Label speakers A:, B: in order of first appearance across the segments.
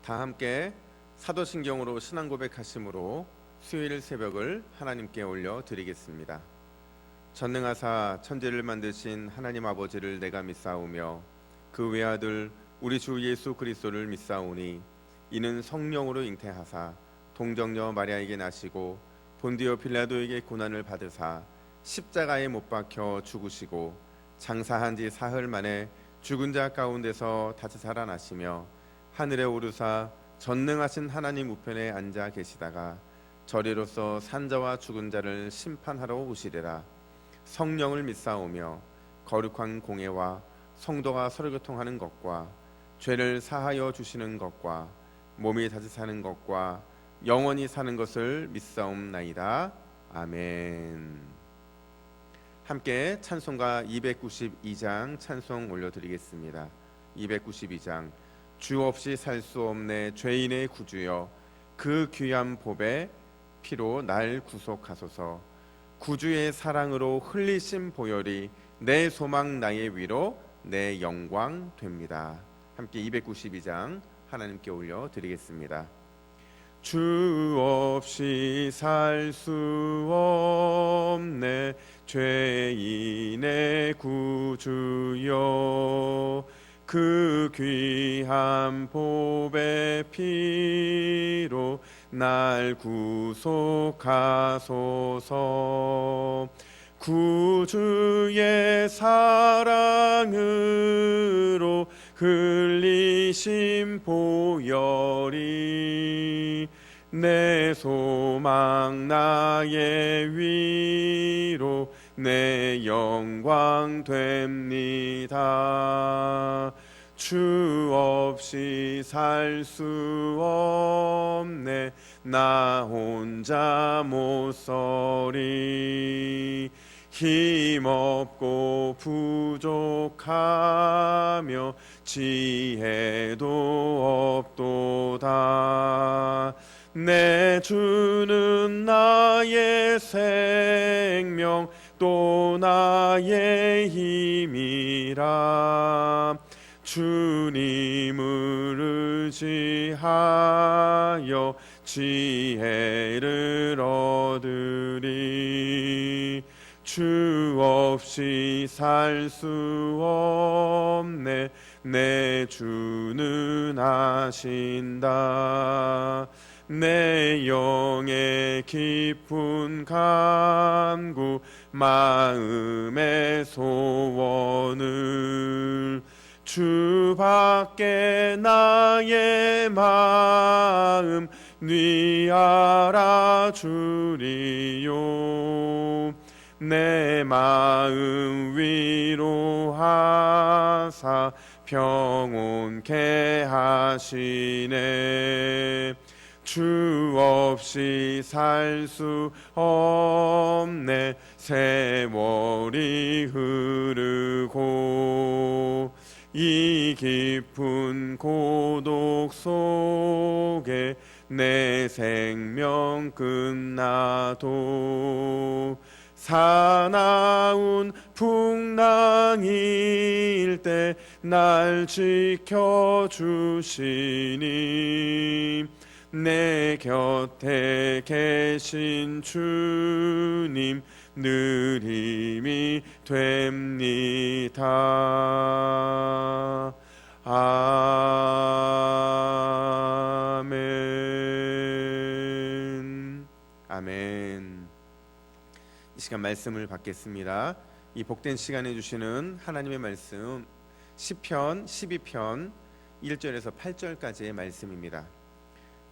A: 다 함께 사도신경으로 신앙 고백하심으로 수요일 새벽을 하나님께 올려드리겠습니다. 전능하사 천지를 만드신 하나님 아버지를 내가 믿사오며 그 외아들 우리 주 예수 그리스도를 믿사오니 이는 성령으로 잉태하사 동정녀 마리아에게 나시고 본디오 빌라도에게 고난을 받으사 십자가에 못 박혀 죽으시고 장사한 지 사흘 만에 죽은 자 가운데서 다시 살아나시며 하늘에 오르사 전능하신 하나님 우편에 앉아 계시다가 저리로서 산자와 죽은 자를 심판하러 오시리라. 성령을 믿사오며 거룩한 공예와 성도가 서로 교통하는 것과 죄를 사하여 주시는 것과 몸이 다시 사는 것과 영원히 사는 것을 믿사옵나이다. 아멘. 함께 찬송가 292장 찬송 올려드리겠습니다. 292장 주 없이 살 수 없네 죄인의 구주여 그 귀한 보배 피로 날 구속하소서. 구주의 사랑으로 흘리신 보혈이 내 소망 나의 위로 내 영광 됩니다. 함께 292장 하나님께 올려드리겠습니다. 주 없이 살 수 없네 죄인의 구주여 그 귀한 보배 피로 날 구속하소서. 구주의 사랑으로 흘리신 보혈이 내 소망 나의 위로 내 영광 됩니다. 주 없이 살 수 없네 나 혼자 못 서리. 힘없고 부족하며 지혜도 없도다. 내 주는 나의 생명 또 나의 힘이라. 주님을 의지하여 지혜를 얻으리. 주 없이 살 수 없네 내 주는 아신다. 내 영의 깊은 간구 마음의 소원을 주밖에 나의 마음 네 알아주리요. 내 마음 위로하사 평온케 하시네. 주 없이 살 수 없네 세월이 흐르고 이 깊은 고독 속에 내 생명 끝나도 사나운 풍랑일 때 날 지켜주시니 내 곁에 계신 주님 늘 힘이 됩니다. 아멘. 아멘. 이 시간 말씀을 받겠습니다. 이 복된 시간에 주시는 하나님의 말씀 시편 12편 1절에서 8절까지의 말씀입니다.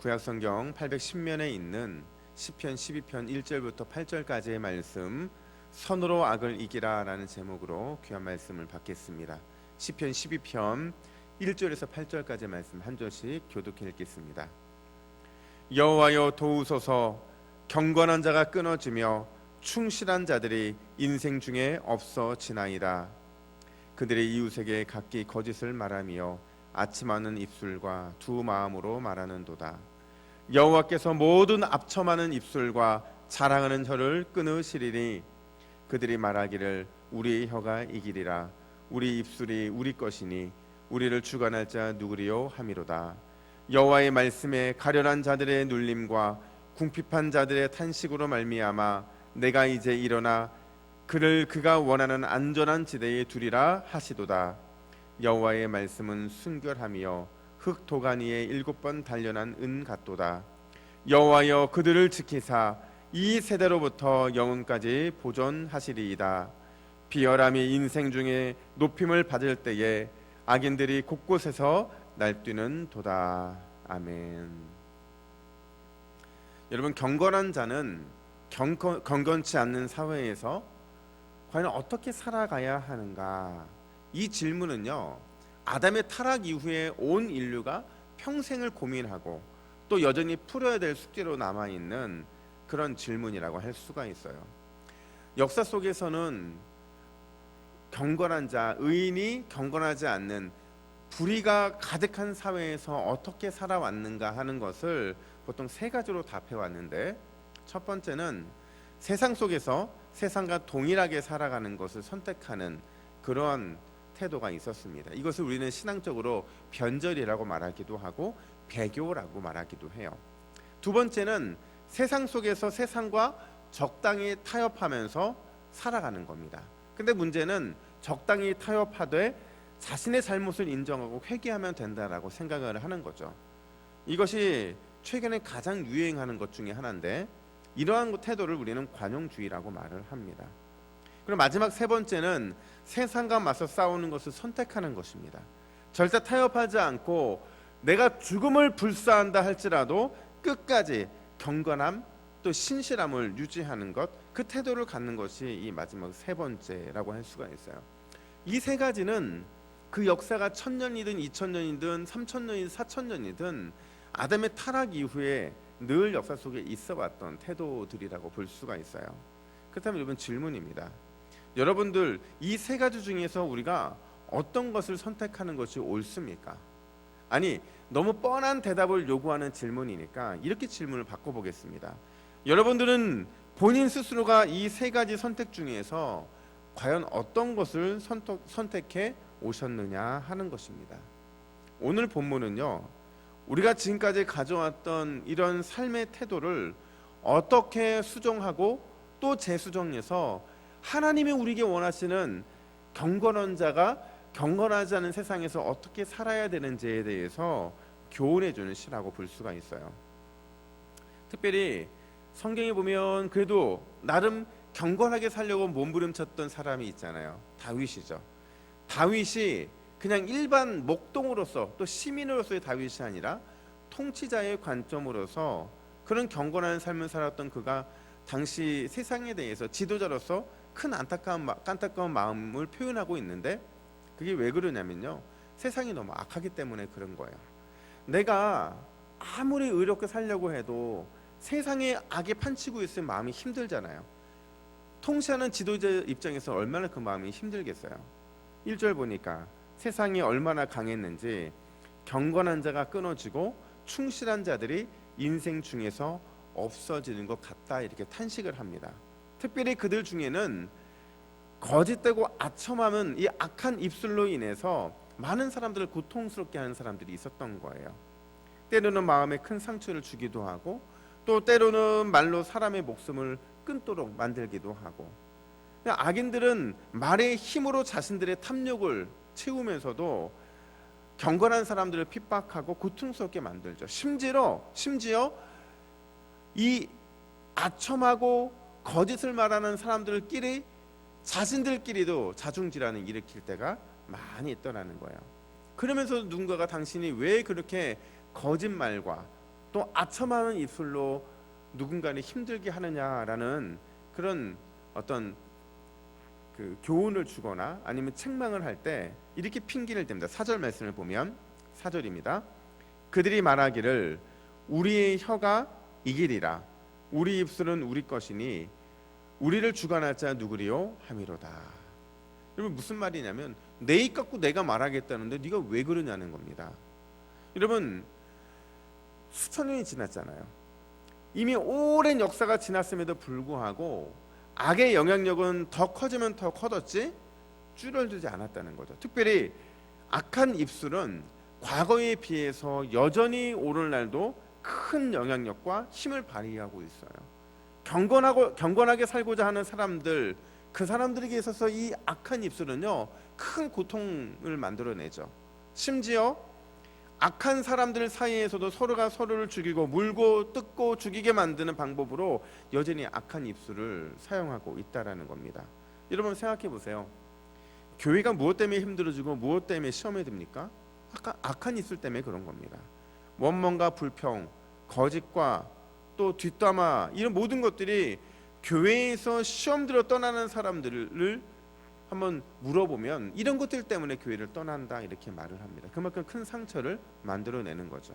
A: 구약성경 810면에 있는 시편 12편 1절부터 8절까지의 말씀 선으로 악을 이기라 라는 제목으로 귀한 말씀을 받겠습니다. 시편 12편 1절에서 8절까지의 말씀 한 절씩 교독해 읽겠습니다. 여호와여 도우소서. 경건한 자가 끊어지며 충실한 자들이 인생 중에 없어지나이다. 그들의 이웃에게 각기 거짓을 말하며 아침하는 입술과 두 마음으로 말하는도다. 여호와께서 모든 압첨하는 입술과 자랑하는 혀를 끊으시리니 그들이 말하기를 우리의 혀가 이기리라. 우리 입술이 우리 것이니 우리를 주관할 자 누구리요 함이로다. 여호와의 말씀에 가련한 자들의 눌림과 궁핍한 자들의 탄식으로 말미암아 내가 이제 일어나 그를 그가 원하는 안전한 지대에 두리라 하시도다. 여호와의 말씀은 순결하며 흙 도가니에 7번 단련한 은 같도다. 여호와여 그들을 지키사 이 세대로부터 영원까지 보존하시리이다. 비열함이 인생 중에 높임을 받을 때에 악인들이 곳곳에서 날뛰는 도다. 아멘. 여러분, 경건한 자는 경건치 않는 사회에서 과연 어떻게 살아가야 하는가? 이 질문은요, 아담의 타락 이후에 온 인류가 평생을 고민하고 또 여전히 풀어야 될 숙제로 남아있는 그런 질문이라고 할 수가 있어요. 역사 속에서는 경건한 자, 의인이 경건하지 않는 불의가 가득한 사회에서 어떻게 살아왔는가 하는 것을 보통 세 가지로 답해왔는데, 첫 번째는 세상 속에서 세상과 동일하게 살아가는 것을 선택하는 그러한 태도가 있었습니다. 이것을 우리는 신앙적으로 변절이라고 말하기도 하고 배교라고 말하기도 해요. 두 번째는 세상 속에서 세상과 적당히 타협하면서 살아가는 겁니다. 근데 문제는 적당히 타협하되 자신의 잘못을 인정하고 회개하면 된다라고 생각을 하는 거죠. 이것이 최근에 가장 유행하는 것 중에 하나인데, 이러한 태도를 우리는 관용주의라고 말을 합니다. 그리고 마지막 세 번째는 세상과 맞서 싸우는 것을 선택하는 것입니다. 절대 타협하지 않고 내가 죽음을 불사한다 할지라도 끝까지 경건함 또 신실함을 유지하는 것, 그 태도를 갖는 것이 이 마지막 세 번째라고 할 수가 있어요. 이 세 가지는 그 역사가 1000년이든 2000년이든 3000년이든 4000년이든 아담의 타락 이후에 늘 역사 속에 있어왔던 태도들이라고 볼 수가 있어요. 그렇다면 여러분, 질문입니다. 여러분들, 이 세 가지 중에서 우리가 어떤 것을 선택하는 것이 옳습니까? 아니, 너무 뻔한 대답을 요구하는 질문이니까 이렇게 질문을 바꿔보겠습니다. 여러분들은 본인 스스로가 이 세 가지 선택 중에서 과연 어떤 것을 선택해 오셨느냐 하는 것입니다. 오늘 본문은요, 우리가 지금까지 가져왔던 이런 삶의 태도를 어떻게 수정하고 또 재수정해서 하나님이 우리에게 원하시는 경건한 자가 경건하지 않은 세상에서 어떻게 살아야 되는지에 대해서 교훈해 주는 시라고 볼 수가 있어요. 특별히 성경에 보면 그래도 나름 경건하게 살려고 몸부림쳤던 사람이 있잖아요. 다윗이죠. 다윗이 그냥 일반 목동으로서 또 시민으로서의 다윗이 아니라 통치자의 관점으로서 그런 경건한 삶을 살았던 그가 당시 세상에 대해서 지도자로서 큰 안타까운 마음을 표현하고 있는데, 그게 왜 그러냐면요, 세상이 너무 악하기 때문에 그런 거예요. 내가 아무리 의롭게 살려고 해도 세상에 악에 판치고 있을 마음이 힘들잖아요. 통치하는 지도자 입장에서 얼마나 그 마음이 힘들겠어요. 1절 보니까 세상이 얼마나 강했는지 경건한 자가 끊어지고 충실한 자들이 인생 중에서 없어지는 것 같다, 이렇게 탄식을 합니다. 특별히 그들 중에는 거짓되고 아첨하는 이 악한 입술로 인해서 많은 사람들을 고통스럽게 하는 사람들이 있었던 거예요. 때로는 마음에 큰 상처를 주기도 하고 또 때로는 말로 사람의 목숨을 끊도록 만들기도 하고, 악인들은 말의 힘으로 자신들의 탐욕을 채우면서도 경건한 사람들을 핍박하고 고통스럽게 만들죠. 심지어 이 아첨하고 거짓을 말하는 사람들끼리 자신들끼리도 자중질환을 일으킬 때가 많이 있더라는 거예요. 그러면서 누군가가 당신이 왜 그렇게 거짓말과 또 아첨하는 입술로 누군가를 힘들게 하느냐라는 그런 어떤 그 교훈을 주거나 아니면 책망을 할 때 이렇게 핑계를 댑니다. 4절 말씀을 보면 4절입니다. 그들이 말하기를 우리의 혀가 이기리라, 우리 입술은 우리 것이니 우리를 주관할 자 누구리요 하미로다. 여러분, 무슨 말이냐면 내 입 갖고 내가 말하겠다는데 네가 왜 그러냐는 겁니다. 여러분, 수천 년이 지났잖아요. 이미 오랜 역사가 지났음에도 불구하고 악의 영향력은 더 커지면 더 커졌지 줄어들지 않았다는 거죠. 특별히 악한 입술은 과거에 비해서 여전히 오늘날도 큰 영향력과 힘을 발휘하고 있어요. 경건하게 살고자 하는 사람들, 그 사람들에게 있어서 이 악한 입술은요, 큰 고통을 만들어내죠. 심지어 악한 사람들 사이에서도 서로가 서로를 죽이고 물고 뜯고 죽이게 만드는 방법으로 여전히 악한 입술을 사용하고 있다라는 겁니다. 여러분 생각해 보세요. 교회가 무엇 때문에 힘들어지고 무엇 때문에 시험에 듭니까? 악한 입술 때문에 그런 겁니다. 원망과 불평, 거짓과 또 뒷담화, 이런 모든 것들이 교회에서 시험 들어 떠나는 사람들을 한번 물어보면 이런 것들 때문에 교회를 떠난다 이렇게 말을 합니다. 그만큼 큰 상처를 만들어내는 거죠.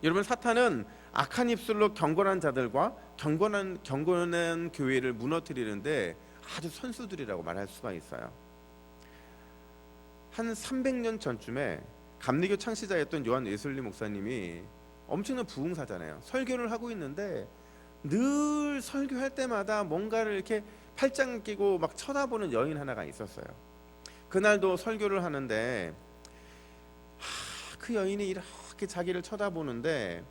A: 여러분, 사탄은 악한 입술로 경건한 자들과 경건한 교회를 무너뜨리는데 아주 선수들이라고 말할 수가 있어요. 한 300년 전쯤에 감리교 창시자였던 요한 웨슬리 목사님이 엄청난 부흥사잖아요. 설교를 하고 있는데 늘 설교할 때마다 뭔가를 이렇게 팔짱 끼고 막 쳐다보는 여인 하나가 있었어요. 그날도 설교를 하는데 그 여인이 이렇게 자기를 쳐다보는데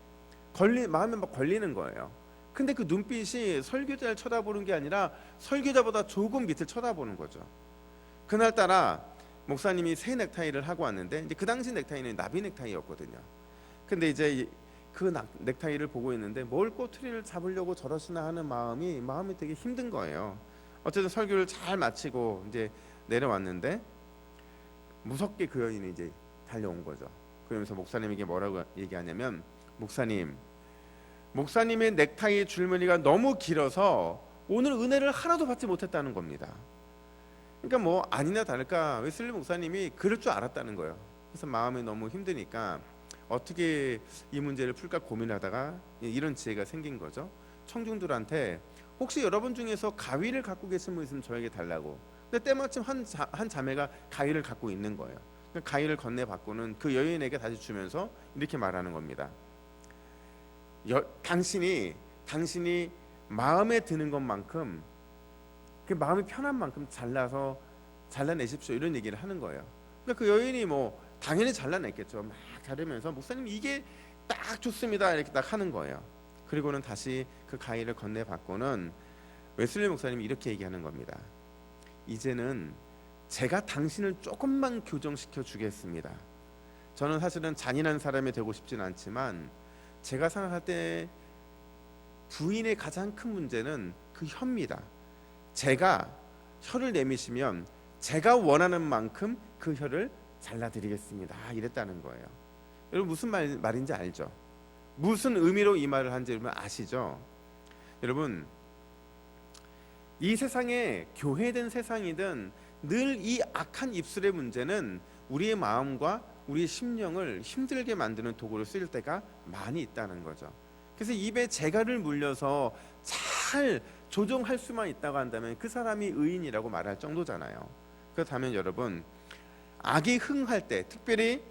A: 마음에 막 걸리는 거예요. 근데 그 눈빛이 설교자를 쳐다보는 게 아니라 설교자보다 조금 밑을 쳐다보는 거죠. 그날따라 목사님이 새 넥타이를 하고 왔는데 이제 그 당시 넥타이는 나비 넥타이였거든요. 근데 이제 그 넥타이를 보고 있는데 뭘 꼬투리를 잡으려고 저러시나 하는 마음이 되게 힘든 거예요. 어쨌든 설교를 잘 마치고 이제 내려왔는데 무섭게 그 여인이 이제 달려온 거죠. 그러면서 목사님에게 뭐라고 얘기하냐면, 목사님의 넥타이 줄무늬가 너무 길어서 오늘 은혜를 하나도 받지 못했다는 겁니다. 그러니까 뭐 아니나 다를까 웨슬리 목사님이 그럴 줄 알았다는 거예요. 그래서 마음이 너무 힘드니까 어떻게 이 문제를 풀까 고민하다가 이런 지혜가 생긴 거죠. 청중들한테 혹시 여러분 중에서 가위를 갖고 계신 분 있으면 저에게 달라고. 근데 때마침 한 자매가 가위를 갖고 있는 거예요. 가위를 건네받고는 그 여인에게 다시 주면서 이렇게 말하는 겁니다. 당신이 마음에 드는 것만큼, 그 마음이 편한 만큼 잘라내십시오, 이런 얘기를 하는 거예요. 그러니까 그 여인이 뭐 당연히 잘라냈겠죠. 막 자르면서 목사님 이게 딱 좋습니다 이렇게 딱 하는 거예요. 그리고는 다시 그 가위를 건네받고는 웨슬리 목사님이 이렇게 얘기하는 겁니다. 이제는 제가 당신을 조금만 교정시켜 주겠습니다. 저는 사실은 잔인한 사람이 되고 싶진 않지만 제가 생각할 때 부인의 가장 큰 문제는 그 혀입니다. 제가 혀를 내미시면 제가 원하는 만큼 그 혀를 잘라드리겠습니다, 이랬다는 거예요. 여러분 무슨 말인지 알죠? 무슨 의미로 이 말을 한지 여러분 아시죠? 여러분, 이 세상에 교회든 세상이든 늘 이 악한 입술의 문제는 우리의 마음과 우리의 심령을 힘들게 만드는 도구로 쓰일 때가 많이 있다는 거죠. 그래서 입에 재갈을 물려서 잘 조정할 수만 있다고 한다면 그 사람이 의인이라고 말할 정도잖아요. 그렇다면 여러분, 악이 흥할 때, 특별히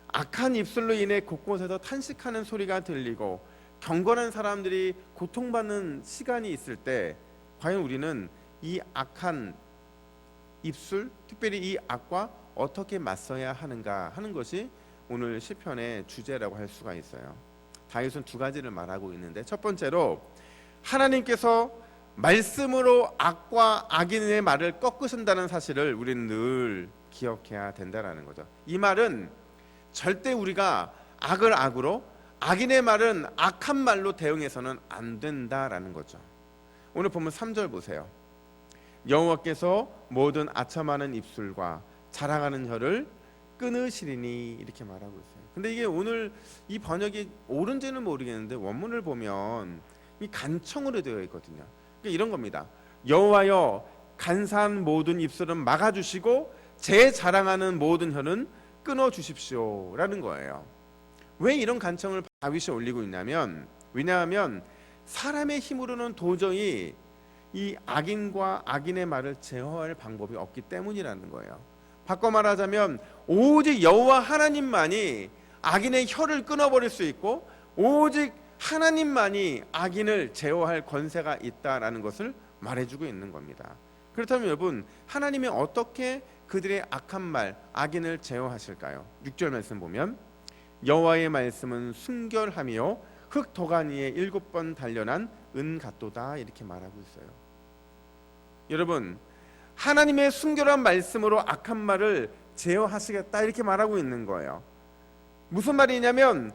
A: 악한 입술로 인해 곳곳에서 탄식하는 소리가 들리고 경건한 사람들이 고통받는 시간이 있을 때 과연 우리는 이 악한 입술, 특별히 이 악과 어떻게 맞서야 하는가 하는 것이 오늘 시편의 주제라고 할 수가 있어요. 다윗은 두 가지를 말하고 있는데, 첫 번째로 하나님께서 말씀으로 악과 악인의 말을 꺾으신다는 사실을 우리는 늘 기억해야 된다는 거죠. 이 말은 절대 우리가 악을 악으로, 악인의 말은 악한 말로 대응해서는 안 된다라는 거죠. 오늘 보면 3절 보세요. 여호와께서 모든 아첨하는 입술과 자랑하는 혀를 끊으시리니, 이렇게 말하고 있어요. 근데 이게 오늘 이 번역이 옳은지는 모르겠는데 원문을 보면 이 간청으로 되어 있거든요. 그러니까 이런 겁니다. 여호와여, 간사한 모든 입술은 막아주시고 제 자랑하는 모든 혀는 끊어주십시오 라는 거예요. 왜 이런 간청을 다윗이 올리고 있냐면, 왜냐하면 사람의 힘으로는 도저히 이 악인과 악인의 말을 제어할 방법이 없기 때문이라는 거예요. 바꿔 말하자면 오직 여호와 하나님만이 악인의 혀를 끊어버릴 수 있고 오직 하나님만이 악인을 제어할 권세가 있다라는 것을 말해주고 있는 겁니다. 그렇다면 여러분, 하나님이 어떻게 그들의 악한 말, 악인을 제어하실까요? 6절 말씀 보면 여호와의 말씀은 순결하며 흙 도간 위에 7번 단련한 은 같도다 이렇게 말하고 있어요. 여러분, 하나님의 순결한 말씀으로 악한 말을 제어하시겠다 이렇게 말하고 있는 거예요. 무슨 말이냐면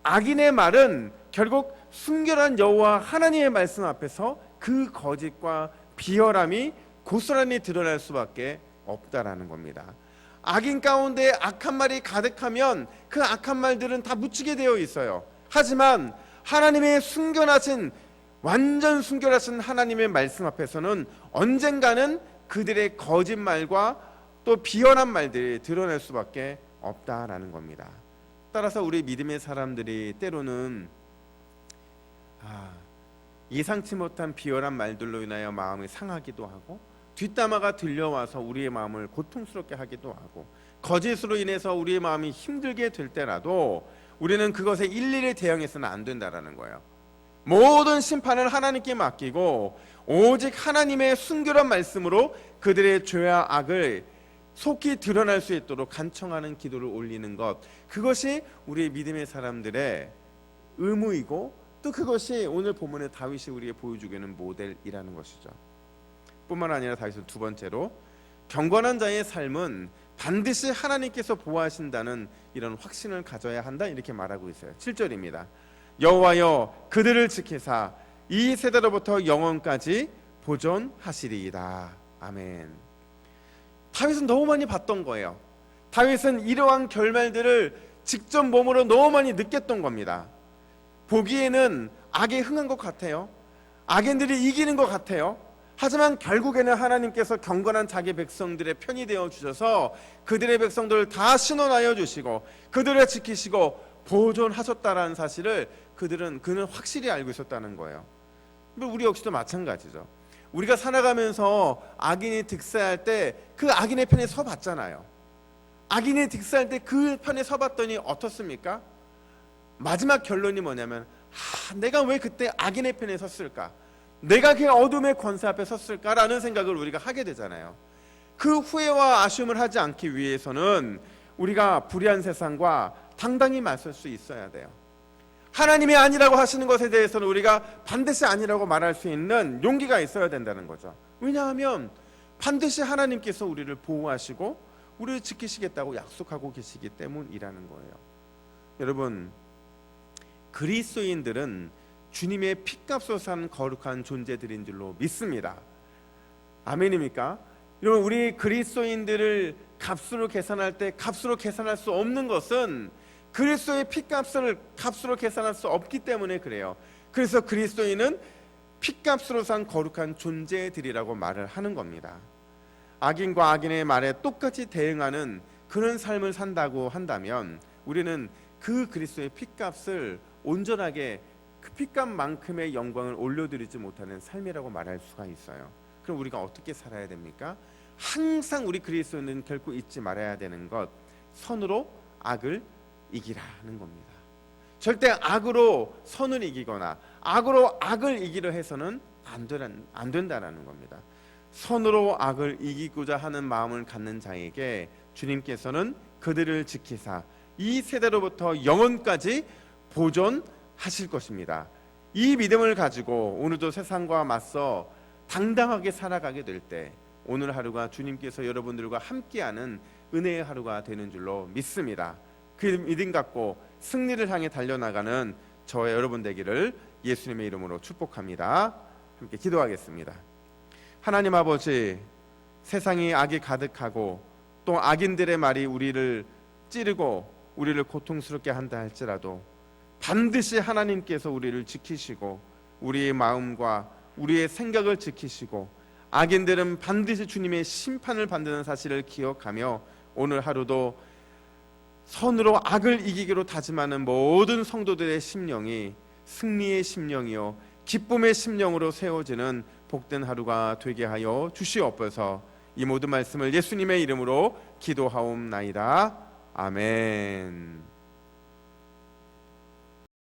A: 악인의 말은 결국 순결한 여호와 하나님의 말씀 앞에서 그 거짓과 비열함이 고스란히 드러날 수밖에 없다라는 겁니다. 악인 가운데 악한 말이 가득하면 그 악한 말들은 다 묻히게 되어 있어요. 하지만 하나님의 순결하신, 완전 순결하신 하나님의 말씀 앞에서는 언젠가는 그들의 거짓말과 또 비열한 말들이 드러날 수밖에 없다라는 겁니다. 따라서 우리 믿음의 사람들이 때로는 예상치 못한 비열한 말들로 인하여 마음이 상하기도 하고, 뒷담화가 들려와서 우리의 마음을 고통스럽게 하기도 하고, 거짓으로 인해서 우리의 마음이 힘들게 될 때라도 우리는 그것에 일일이 대응해서는 안 된다라는 거예요. 모든 심판을 하나님께 맡기고 오직 하나님의 순결한 말씀으로 그들의 죄와 악을 속히 드러날 수 있도록 간청하는 기도를 올리는 것, 그것이 우리 믿음의 사람들의 의무이고, 또 그것이 오늘 본문의 다윗이 우리에게 보여주고 있는 모델이라는 것이죠. 뿐만 아니라 다윗은 두 번째로 경건한 자의 삶은 반드시 하나님께서 보호하신다는 이런 확신을 가져야 한다 이렇게 말하고 있어요. 7절입니다. 여호와여 그들을 지키사 이 세대로부터 영원까지 보존하시리이다. 아멘. 다윗은 너무 많이 봤던 거예요. 다윗은 이러한 결말들을 직접 몸으로 너무 많이 느꼈던 겁니다. 보기에는 악에 흥한 것 같아요. 악인들이 이기는 것 같아요. 하지만 결국에는 하나님께서 경건한 자기 백성들의 편이 되어 주셔서 그들의 백성들을 다 신원하여 주시고 그들을 지키시고 보존하셨다라는 사실을 그는 확실히 알고 있었다는 거예요. 우리 역시도 마찬가지죠. 우리가 살아가면서 악인이 득세할 때 그 악인의 편에 서봤잖아요. 악인이 득세할 때 그 편에 서봤더니 어떻습니까? 마지막 결론이 뭐냐면 내가 왜 그때 악인의 편에 섰을까? 내가 그 어둠의 권세 앞에 섰을까라는 생각을 우리가 하게 되잖아요. 그 후회와 아쉬움을 하지 않기 위해서는 우리가 불의한 세상과 당당히 맞설 수 있어야 돼요. 하나님이 아니라고 하시는 것에 대해서는 우리가 반드시 아니라고 말할 수 있는 용기가 있어야 된다는 거죠. 왜냐하면 반드시 하나님께서 우리를 보호하시고 우리를 지키시겠다고 약속하고 계시기 때문이라는 거예요. 여러분, 그리스도인들은 주님의 피값으로 산 거룩한 존재들인 줄로 믿습니다. 아멘입니까? 여러분, 우리 그리스도인들을 값으로 계산할 때 값으로 계산할 수 없는 것은 그리스도의 피값을 값으로 계산할 수 없기 때문에 그래요. 그래서 그리스도인은 피값으로 산 거룩한 존재들이라고 말을 하는 겁니다. 악인과 악인의 말에 똑같이 대응하는 그런 삶을 산다고 한다면 우리는 그 그리스도의 피값을 온전하게 그 피값만큼의 영광을 올려드리지 못하는 삶이라고 말할 수가 있어요. 그럼 우리가 어떻게 살아야 됩니까? 항상 우리 그리스도인은 결코 잊지 말아야 되는 것, 선으로 악을 이기라는 겁니다. 절대 악으로 선을 이기거나 악으로 악을 이기려 해서는 안 된다는 겁니다. 선으로 악을 이기고자 하는 마음을 갖는 자에게 주님께서는 그들을 지키사 이 세대로부터 영원까지 보존하실 것입니다. 이 믿음을 가지고 오늘도 세상과 맞서 당당하게 살아가게 될 때 오늘 하루가 주님께서 여러분들과 함께하는 은혜의 하루가 되는 줄로 믿습니다. 그 믿음 갖고 승리를 향해 달려나가는 저와 여러분 되기를 예수님의 이름으로 축복합니다. 함께 기도하겠습니다. 하나님 아버지, 세상이 악이 가득하고 또 악인들의 말이 우리를 찌르고 우리를 고통스럽게 한다 할지라도 반드시 하나님께서 우리를 지키시고 우리의 마음과 우리의 생각을 지키시고 악인들은 반드시 주님의 심판을 받는 사실을 기억하며 오늘 하루도 선으로 악을 이기기로 다짐하는 모든 성도들의 심령이 승리의 심령이요 기쁨의 심령으로 세워지는 복된 하루가 되게 하여 주시옵소서. 이 모든 말씀을 예수님의 이름으로 기도하옵나이다. 아멘.